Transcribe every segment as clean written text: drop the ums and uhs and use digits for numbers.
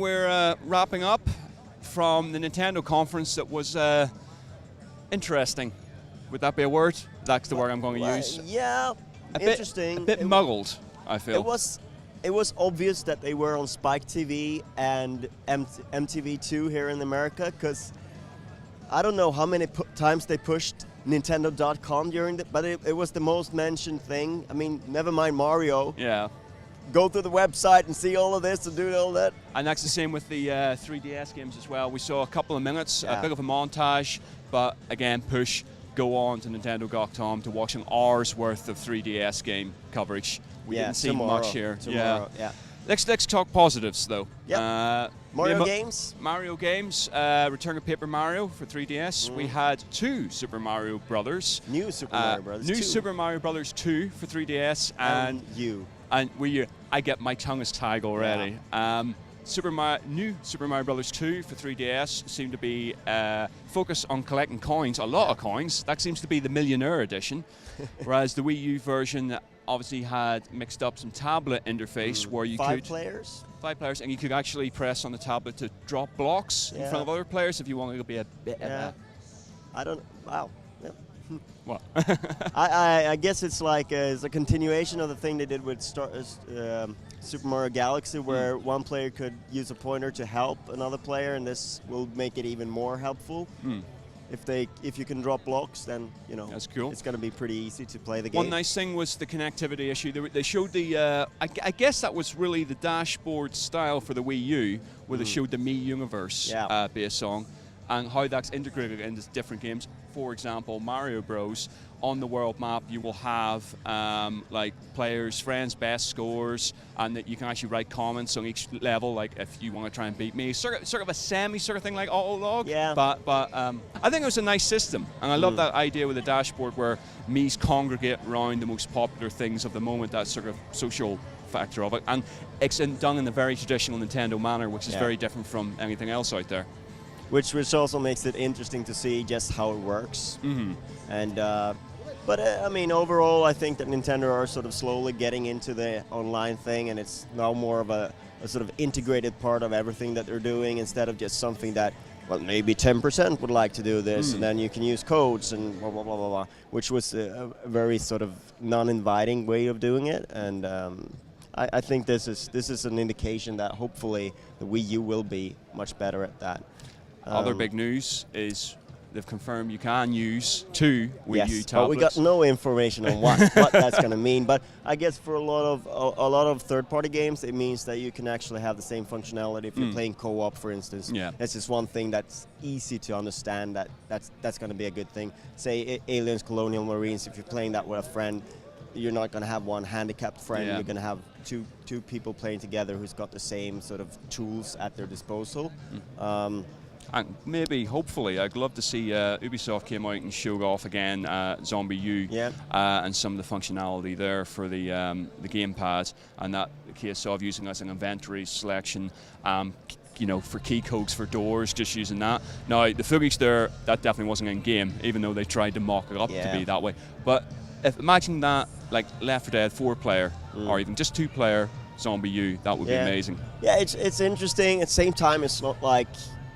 We're wrapping up from the Nintendo conference that was interesting. Would that be a word? That's the word I'm going to use. Yeah, interesting. A bit muggled, I feel. It was obvious that they were on Spike TV and MTV2 here in America, because I don't know how many times they pushed Nintendo.com during it, but it was the most mentioned thing. I mean, never mind Mario. Yeah. Go to the website and see all of this and do all that. And that's the same with the 3DS games as well. We saw a couple of minutes, Yeah. a bit of a montage, but again, go on to Nintendo.com to watch an hour's worth of 3DS game coverage. We didn't see much here. Yeah. Let's talk positives though. Yep. Mario games. Return of Paper Mario for 3DS. We had two Super Mario Brothers. New Super Mario Brothers. New Super Mario Brothers 2 for 3DS and U. And Wii U. I get my tongue is tied already. Yeah. New Super Mario Brothers 2 for 3DS seemed to be focused on collecting coins, a lot of coins. That seems to be the Millionaire Edition. Whereas the Wii U version obviously had mixed up some tablet interface where you Five players, and you could actually press on the tablet to drop blocks in front of other players if you wanted to be a bit of a... Wow. Yep. What? I guess it's like it's a continuation of the thing they did with Super Mario Galaxy, where one player could use a pointer to help another player, and this will make it even more helpful. If you can drop blocks, then that's cool. It's going to be pretty easy to play the game. One nice thing was the connectivity issue. They showed the I guess that was really the dashboard style for the Wii U, where they showed the Mii Universe based song, and how that's integrated into different games. For example, Mario Bros. On the world map, you will have like players' friends' best scores, and that you can actually write comments on each level. Like if you want to try and beat me, sort of a sort of thing like Autolog. Yeah. But I think it was a nice system, and I love that idea with the dashboard where Mii's congregate around the most popular things of the moment. That sort of social factor of it, and it's done in a very traditional Nintendo manner, which is very different from anything else out there. Which also makes it interesting to see just how it works. And but I mean, overall, I think that Nintendo are sort of slowly getting into the online thing, and it's now more of a sort of integrated part of everything that they're doing, instead of just something that, well, maybe 10% would like to do this, and then you can use codes and blah, blah, blah, blah, blah, which was a very sort of non-inviting way of doing it. And I think this is an indication that hopefully the Wii U will be much better at that. Other big news is they've confirmed you can use two Wii U tablets. But we got no information on what that's going to mean. But I guess for a lot of third-party games, it means that you can actually have the same functionality if you're playing co-op, for instance. Yeah. That's just one thing that's easy to understand. That's going to be a good thing. Say Aliens Colonial Marines, if you're playing that with a friend, you're not going to have one handicapped friend. You're going to have two people playing together who's got the same sort of tools at their disposal. And maybe, hopefully, I'd love to see Ubisoft came out and showed off again Zombie U and some of the functionality there for the gamepad, and that the case of using as an inventory selection, for key codes for doors, just using that. Now, the footage there, that definitely wasn't in game, even though they tried to mock it up to be that way. But imagine that, like Left 4 Dead 4-player, or even just 2-player Zombie U, that would be amazing. Yeah, it's interesting. At the same time, it's not like...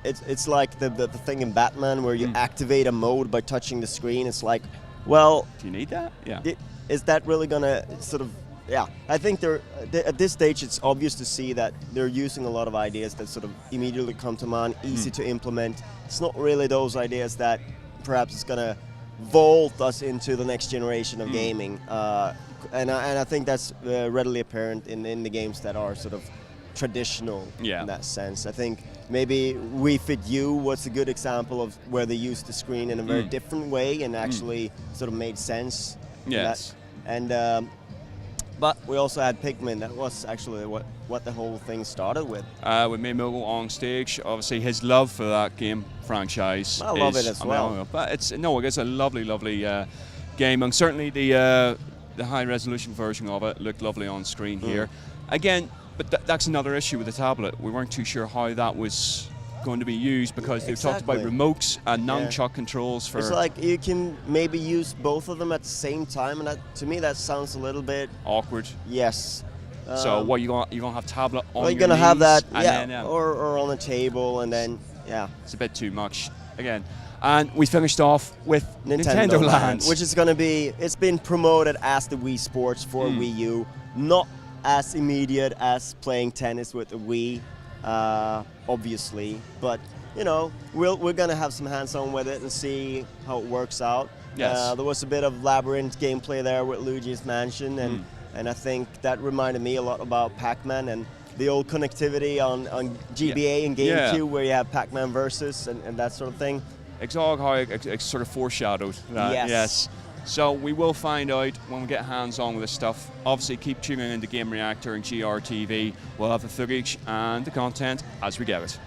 It's like the thing in Batman where you activate a mode by touching the screen. It's like, well... Do you need that? Yeah. Is that really going to sort of... Yeah, I think at this stage it's obvious to see that they're using a lot of ideas that sort of immediately come to mind, easy to implement. It's not really those ideas that perhaps is going to vault us into the next generation of gaming. And I think that's readily apparent in the games that are sort of traditional in that sense. I think maybe Wii Fit U was a good example of where they used the screen in a very different way and actually sort of made sense. Yes. But we also had Pikmin. That was actually what the whole thing started with. With Miyamoto on stage, obviously his love for that game franchise. I love it as well. But it's a lovely, lovely game, and certainly the high-resolution version of it looked lovely on screen here. Again. But that's another issue with the tablet. We weren't too sure how that was going to be used, because they've talked about remotes and nunchuck controls for... It's like you can maybe use both of them at the same time, and to me that sounds a little bit... awkward. Yes. So what you're gonna have tablet on well, your you're gonna have knees that, and yeah, then, or on a table, and then it's a bit too much again. And we finished off with Nintendo Land, Land, which is gonna be. It's been promoted as the Wii Sports for Wii U, not as immediate as playing tennis with the Wii, obviously, but. You know, we're gonna have some hands-on with it and see how it works out. Yes. There was a bit of labyrinth gameplay there with Luigi's Mansion, and I think that reminded me a lot about Pac-Man and the old connectivity on GBA and GameCube, where you have Pac-Man versus and that sort of thing. Exactly how it sort of foreshadowed that. Yes. So we will find out when we get hands-on with this stuff. Obviously, keep tuning into Game Reactor and GRTV. We'll have the footage and the content as we get it.